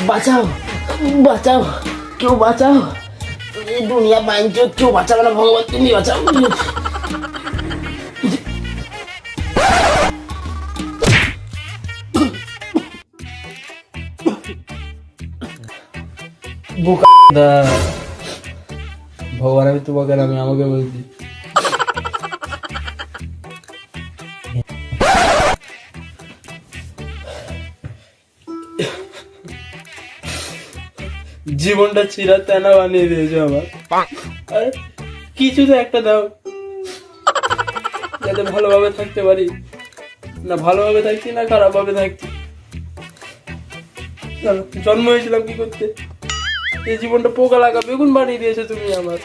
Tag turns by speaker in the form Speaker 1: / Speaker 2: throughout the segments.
Speaker 1: বাঁচাও বাঁচাও, কেউ বাঁচাও, এই দুনিয়া বাইঞ্চো, কেউ বাঁচাবে না, ভগবান তুমি বাঁচাও।
Speaker 2: ভগবান আমি তোমাকে আমি আমাকে বলছি। জীবনটা চিরা তেনা বানিয়ে দিয়েছো আমার। আর কিছু তো একটা দাও যাতে ভালোভাবে থাকতে পারি, না ভালোভাবে থাকছি না খারাপ ভাবে থাকছি। জন্ম হয়েছিলাম কি করতে, এই জীবনটা পোকা লাগা বেগুন বানিয়ে দিয়েছো তুমি আমার।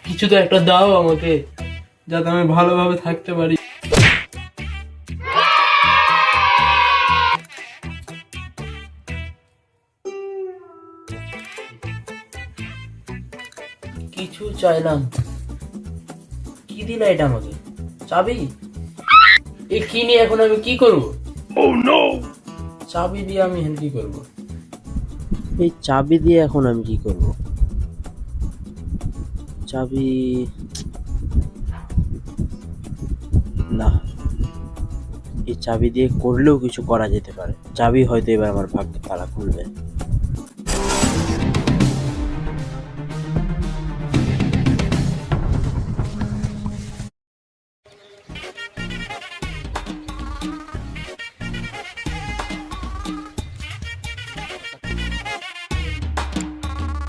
Speaker 2: কিছু তো একটা দাও আমাকে যাতে আমি ভালোভাবে থাকতে পারি। কিছু চাইলাম, কি দিলা এটা আমাকে? চাবি? এই কি নিয়ে এখন আমি কি করবো? চাবি দিয়ে আমি কি করবো?
Speaker 1: এই চাবি দিয়ে এখন আমি কি করব? চাবি না, এই চাবি দিয়ে করলেও কিছু করা যেতে পারে। চাবি হয়তো এবার আমার ভাগ্যে তালা খুলবে।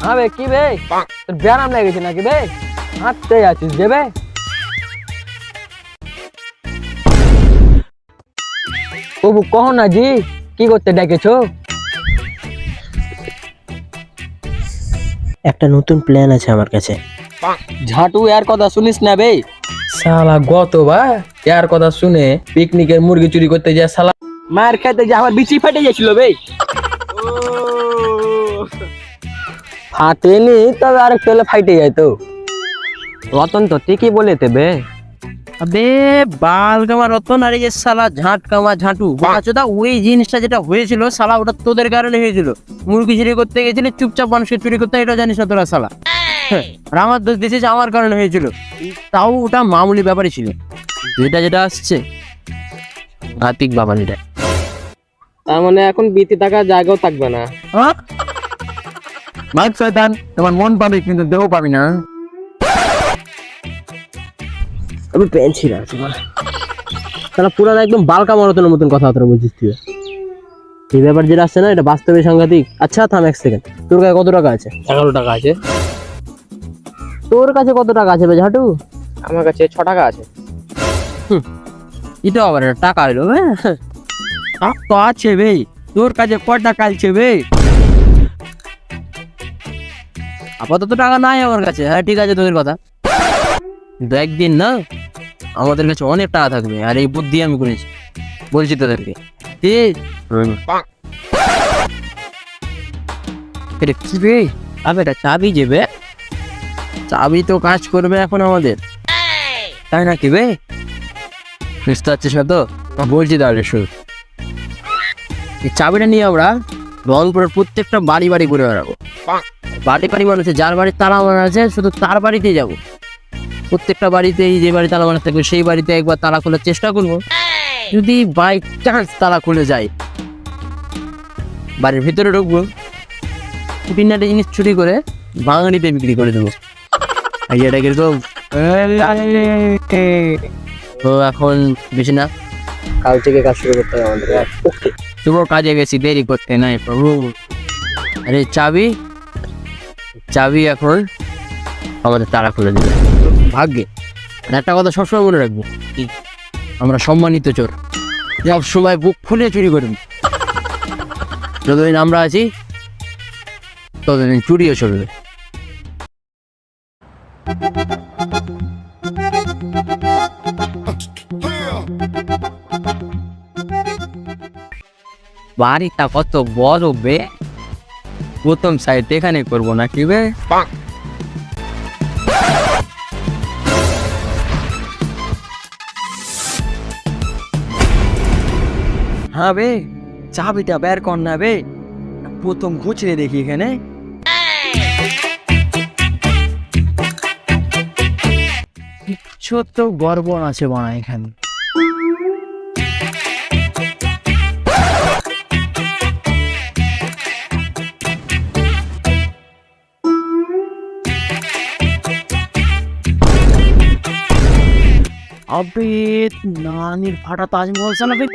Speaker 3: হ্যাঁ বে, কি বে তোর ব্যায়াম লেগেছে নাকি বে? হাঁটতে আছিস যে বে? তবু কহ না জি, কি করতে ডেকেছো?
Speaker 1: একটা নতুন প্ল্যান আছে আমার কাছে।
Speaker 3: ঝাঁটু এর কথা শুনিস না বে? শালা গতবার এর কথা শুনে পিকনিকের মুরগি চুরি করতে যায়, শালা মার খেতে যে আমার বিচি ফেটে গেছিল বে। ফাটেনি, তবে আর একটু হলে ফাইটে যায় তো। রতন তো ঠিকই বলেতে বে।
Speaker 1: আবে বাল কামা রতন, আর এই যে শালা ঝাঁট কামা ঝাঁটু বাচ্চাটা, ওই জিনিসটা যেটা হয়েছিল শালা ওটা তোদের কারণে হয়েছিল। মুরগি চুরি করতে গেছিলি, চুপচাপ মানুষকে চুরি করতে, এটা জানিস না তোরা শালা। আর আমার দোষ দিয়েছিস, আমার কারণে হয়েছিল, তাও ওটা মামুলি ব্যাপারই ছিল। যেটা যেটা আসছে আতিক বাবালিটা,
Speaker 3: তার মানে এখন বিতি থাকার জায়গাও থাকবে না।
Speaker 2: মাইক শয়তান, তোমার মন পাবি কিন্তু দেহ পাবি না।
Speaker 1: আমি পেয়েছি না তারা পুরানো একদম বালকা মরতনের মতন কথাবার্তা বলছিস তুই। এই ব্যাপার যেটা আসছে না, এটা বাস্তবে সাংঘাতিক। আচ্ছা থাম এক সেকেন্ড, তোর কাছে কত টাকা আছে?
Speaker 3: 11 টাকা আছে।
Speaker 1: তোর কাছে কত টাকা আছে বে ঝাটু?
Speaker 3: আমার কাছে 6 টাকা আছে।
Speaker 1: এটা আবার একটা টাকা হইলো বে? তো আছে বে, তোর কাছে কয় টাকা আছে বে? আপাতত টাকা নাই আমার কাছে। হ্যাঁ ঠিক আছে তোদের কথা, কিন্তু একদিন না আমাদের কাছে অনেক টাকা থাকবে, আর এই বুদ্ধি আমি করেছি, বলছি তোদেরকে। ঠিক কি বে? আবে এটা চাবি যাবে, চাবি তো কাজ করবে এখন আমাদের, তাই না কি বে? বুঝতে পারছিস না তো? বলছি তাহলে শুধু এই চাবিটা নিয়ে আমরা রংপুরের প্রত্যেকটা বাড়ি বাড়ি ঘুরে বেড়াবো। বাড়ি বাড়ি মানুষের যার বাড়ির তালা মারা আছে, শুধু তার বাড়িতেই যাবো। প্রত্যেকটা বাড়িতেই যে বাড়ি তালা মারা থাকবে সেই বাড়িতে একবার তালা খোলার চেষ্টা করবো। যদি বাই চান্স তালা খুলে যায়, বাড়ির ভিতরে ঢুকবো, তিনটা জিনিস চুরি করে বাঙালিতে বিক্রি করে দেবো। এটা কিরকম? তো এখন বেশি না, কাল থেকে কাজ শুরু করতে হবে আমাদের। ওকে, তবুও কাজে গেছি, দেরি করতে নাই প্রভু। আরে চাবি, চাবি এখন আমাদের তালা খুলে দেবে ভাগ্যে। আর একটা কথা সবসময় মনে রাখবো, আমরা সম্মানিত চোর, সব সময় বুক ফুলে চুরি করবি। যতদিন আমরা আছি ততদিন চুরিও চলবে। বাড়িটা কত বড় বে, প্রথম সাইড এখানে করবো নাকি বে? হ্যাঁ বে, চাবিটা বের কর না বে, প্রথম খুঁচড়ে দেখি এখানে। কিচ্ছু তো গড়বড় আছে বানা এখানে। अबे नानी फाटा ताजमहल सा ना बे।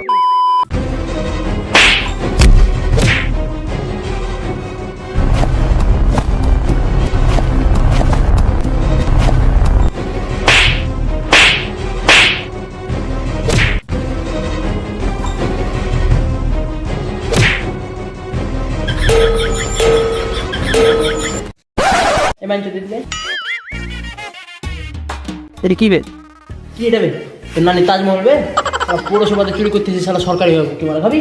Speaker 2: এটা কি বে? কি এটা বে? তোর নানি তাজমহল বে? পৌরসভাতে চুরি করতেছি সারা সরকারি হবে, কি মারা খাবি?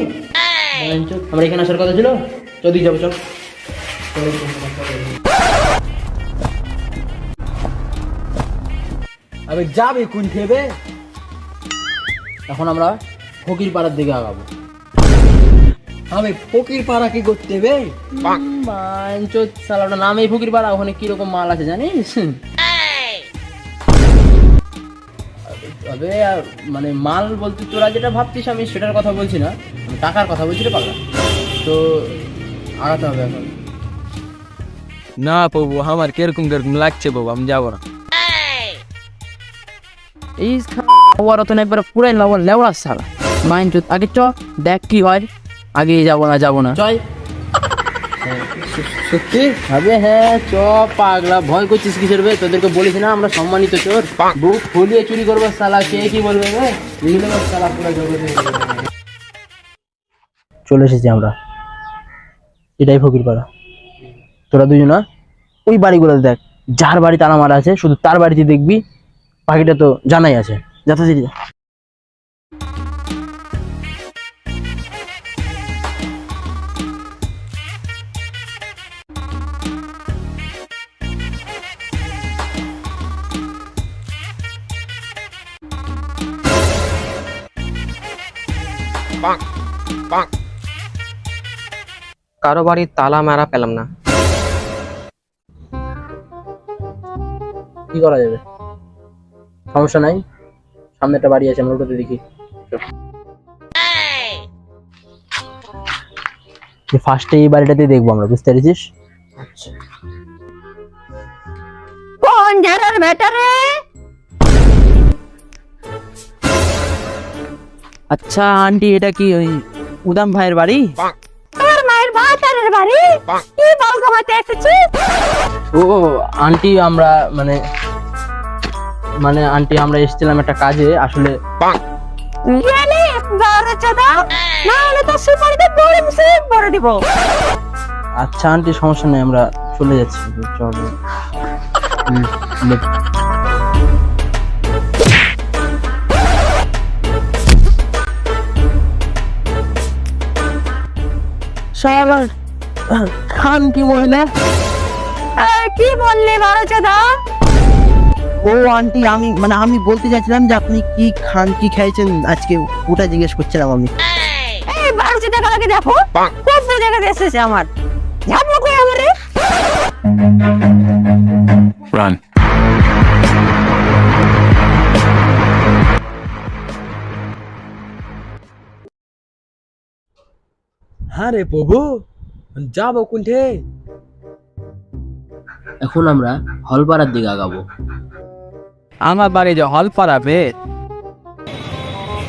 Speaker 2: আমরা এখানে আসার কথা ছিল, যদি যাবো চল।
Speaker 3: আবে যাবে কোন খেবে?
Speaker 2: এখন আমরা ফকির পাড়ার দিকে আগাবো।
Speaker 3: আবে ফকির পাড়া কি করতে বে?
Speaker 2: বাঞ্চোদ সালাটা নামেই ফকির পাড়া, ওখানে কিরকম মাল আছে জানিস? তবে মানে মাল বলতে তোরা যেটা ভাবছিস আমি সেটার কথা বলছি না, আমি টাকার কথা বলছি রে পাগলা। তো আগাতে হবে এখন।
Speaker 1: না বাবু, আমার কিরকম কিরকম লাগছে বাবু, আমি যাবো না।
Speaker 2: এই খাওয়ার তো না, একবার পুরাই লেওড়া সালা বাঞ্চোদ। আগে চ দেখ কি হয়, আগে যাবো না চয়।
Speaker 3: সত্যি?
Speaker 2: আবে হ্যাঁ চ পাগলা, ভয় করছিস কিসের বে? তোদেরকে বলিস না আমরা সম্মানিত চোর, বুক ফুলিয়ে চুরি করবো সালা, কে কি বলবে বে? সালা পুরো জগতে। চলে এসেছি আমরা, এটাই ফকির পাড়া। তোরা দুজনা ওই বাড়িগুলো দেখ, যার বাড়ি তালা মারা আছে শুধু তার বাড়িতে দেখবি, বাকিটা তো জানাই আছে। যথারীতি
Speaker 4: কারো বাড়ির তালা মারা পেলাম না।
Speaker 2: কি করা যাবে? সমস্যা নাই, সামনে একটা বাড়ি আছে, আমরা ওটাতে দেখি। ফার্স্টে এই বাড়িটাতে দেখবো আমরা, বুঝতে পেরেছিস?
Speaker 5: কোন ঝাড়ার বেটা রে?
Speaker 2: আচ্ছা আন্টি, এটা কি ওই উদাম ভাইয়ের বাড়ি?
Speaker 5: তোর মায়ের বাজারের বাড়ি? কি বল ঘুমাতে এসেছিস?
Speaker 2: ও আন্টি, আমরা মানে আন্টি আমরা এসেছিলাম একটা কাজে আসলে।
Speaker 5: গেলে বারে চাদা, না হলে তো সুপারিতে বড় মুসিবত বড় দিব।
Speaker 2: আচ্ছা আন্টি সমস্যা নেই, আমরা চলে যাচ্ছি। চলো। শালার খান কি মহিলা?
Speaker 5: কি বললি বারে চাদা?
Speaker 2: ও আন্টি, আমি বলতে চাইছিলাম যে আপনি কি খান, কি খাইছেন আজকে, ওটা জিজ্ঞেস করছিলাম আমি।
Speaker 5: এই বারে চাদা কাকে দেখো, কোন জায়গায় এসেছে আমার? যাবো কই আমারে?
Speaker 6: Run.
Speaker 3: হ্যাঁ রে প্রভু, যাবো কোনঠে?
Speaker 2: এখন আমরা হলপাড়ার দিকে আগাবো।
Speaker 1: আমার বাড়ি যে হল পাড়াবে,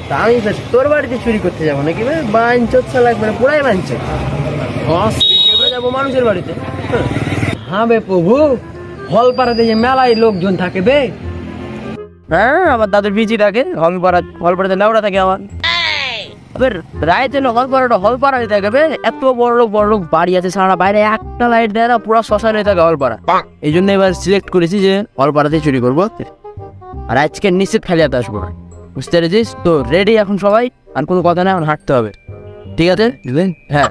Speaker 2: তা আমি তোর বাড়িতে চুরি করতে যাবো নাকি? বাঞ্চত সালা, মানে পুরাই বাঞ্চত। যাবো মানুষের বাড়িতে।
Speaker 3: হ্যাঁ বে প্রভু, হল পাড়াতে যে মেলায় লোকজন থাকে বে।
Speaker 2: হ্যাঁ আমার দাদুর বিচি থাকে, হলপাড়াতে লেওড়া থাকে আমার। এবার রাইতে হলপাড়া থাকে বে, এত বড় বড় বাড়ি আছে সারা, বাইরে একটা লাইট দেয় না, পুরো শ্মশানে থাকে হলপাড়া। এই জন্য এবার সিলেক্ট করেছি যে হলপাড়াতে চুরি করবো, আর আজকে নিশ্চিত খালি হাতে আসবো, বুঝতে পেরেছিস তো? রেডি এখন সবাই, আর কোনো কথা নেই, এখন হাঁটতে হবে, ঠিক আছে? হ্যাঁ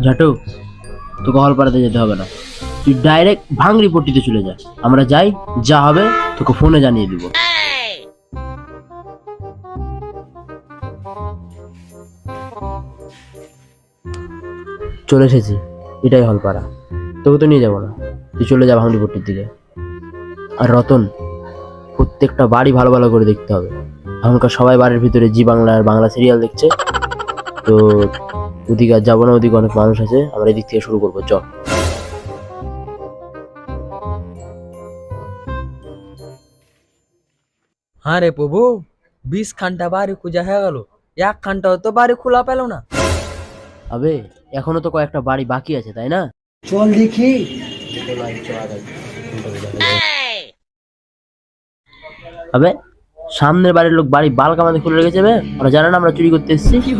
Speaker 2: ঝাটু, তোকে হলপাড়াতে যেতে হবে না, তুই ডাইরেক্ট ভাঙড়ি পট্টিতে চলে যা। আমরা যাই, যা হবে তোকে ফোনে জানিয়ে দিব। চলে এসেছি, এটাই হলপাড়া। তোকে তো নিয়ে যাবো না, তুই চলে যা ভাঙড়িপট্টির দিকে। আর রতন, প্রত্যেকটা বাড়ি ভালো ভালো করে দেখতে হবে। এখনকার সবাই বাড়ির ভিতরে জি বাংলা আর বাংলা সিরিয়াল দেখছে, তো ওদিকে আর যাবো না, ওদিকে অনেক মানুষ আছে, আমরা এদিক থেকে শুরু করবো, চল।
Speaker 3: হ্যাঁ রে প্রভু, 20 ঘন্টা বাড়ি খুঁজা হয়ে গেল, 1 ঘন্টাও তো বাড়ি খোলা পেল না।
Speaker 2: আবে এখনো তো কয়েকটা বাড়ি বাকি আছে, তাই না?
Speaker 3: চল দেখি।
Speaker 2: আবে সামনের বাড়ির লোক বাড়ি বাল কামাতে খুলে রেখেছে, বে ওরা জানে না আমরা চুরি করতে এসেছি।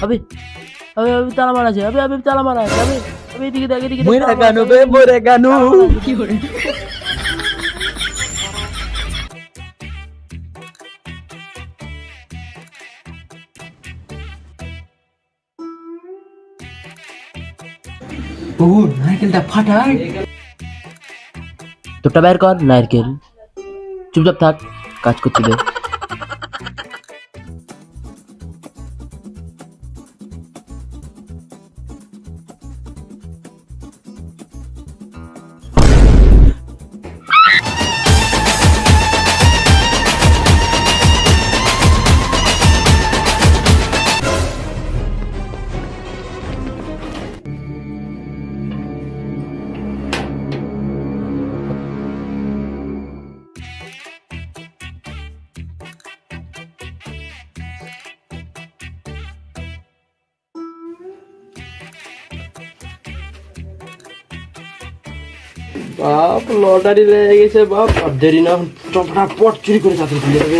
Speaker 2: আবে আবে আবে তালা মারা আছে, আবে আবে তালা মারা আছে, আবে আবে এদিকে দেখ, এদিকে দেখ,
Speaker 3: মরে
Speaker 2: তালা মারা
Speaker 3: গানু
Speaker 2: আছে,
Speaker 3: বে, মরে গানু। প্রভু নারকেলটা ফাটাই।
Speaker 2: তোরটা বের কর নারকেল, চুপচাপ থাক, কাজ করতে দে।
Speaker 3: বাপ লটারি লেগে গেছে বাপ, আর দেরি না, চপড়া পট চুরি করে চাকরি খুলে যাবে।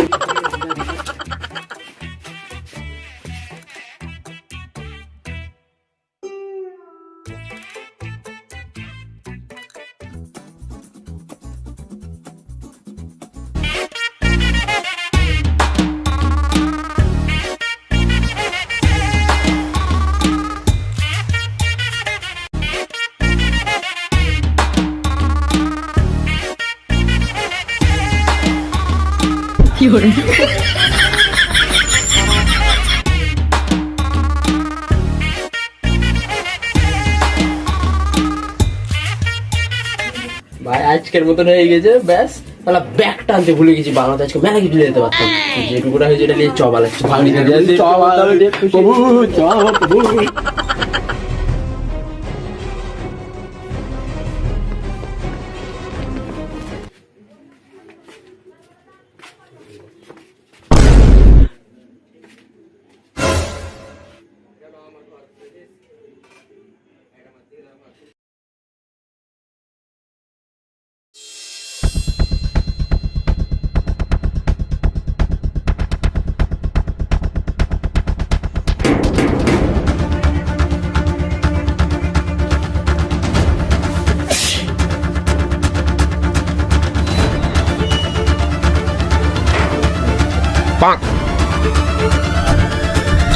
Speaker 3: ভাই আজকের মতন হয়ে গেছে, ব্যাস তাহলে ব্যাগ টানতে ভুলে গেছি, বাংলাতে আজকে মেলা কিছু যেতে পারতাম, যেটুকুটা হয়েছে এটা নিয়ে চবাল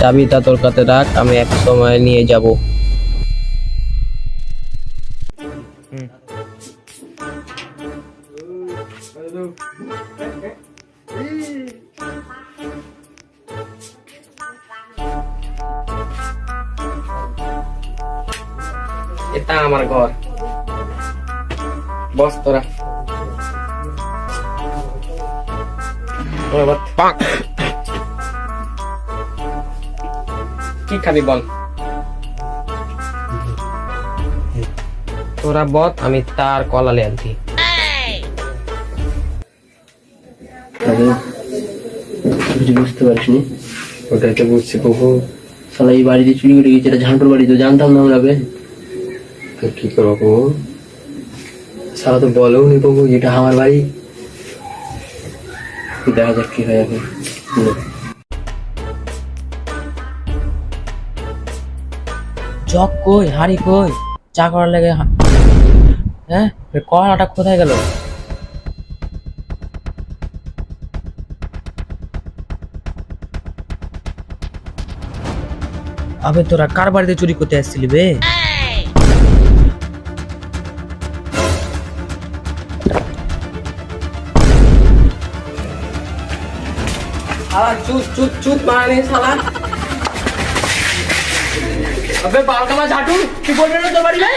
Speaker 4: চাবিটা তোর কাছে রাখ, আমি এক সময় নিয়ে যাব। এটা আমার ঘর, বস তোরা। কি খাবি বল? তোরা বত, আমি তার কলালে আনছি।
Speaker 2: কিছু বুঝতে পারিস নি?
Speaker 3: ওটাই তো বুঝছি প্রভু।
Speaker 2: শালা এই বাড়িতে চুরি করে গেছে, এটা ঝান্টুর বাড়ি, তো জানতাম না আমরা। বে
Speaker 3: তো কি করবো প্রভু? সারা তো বলেও নি প্রভু এটা আমার বাড়ি।
Speaker 2: দেখা যাক কি হয় এখন। জগ কই, হাড়ি কই, চা করার লাগে? হ্যাঁ, কড়াটা কোথায় গেল? আবে তোরা কার বাড়িতে চুরি করতে আসছিলি বে?
Speaker 3: শালা চুত চুত চুত মারানি শালা। अबे बाल का झाटू तू बोल रहे हो तो बड़ी है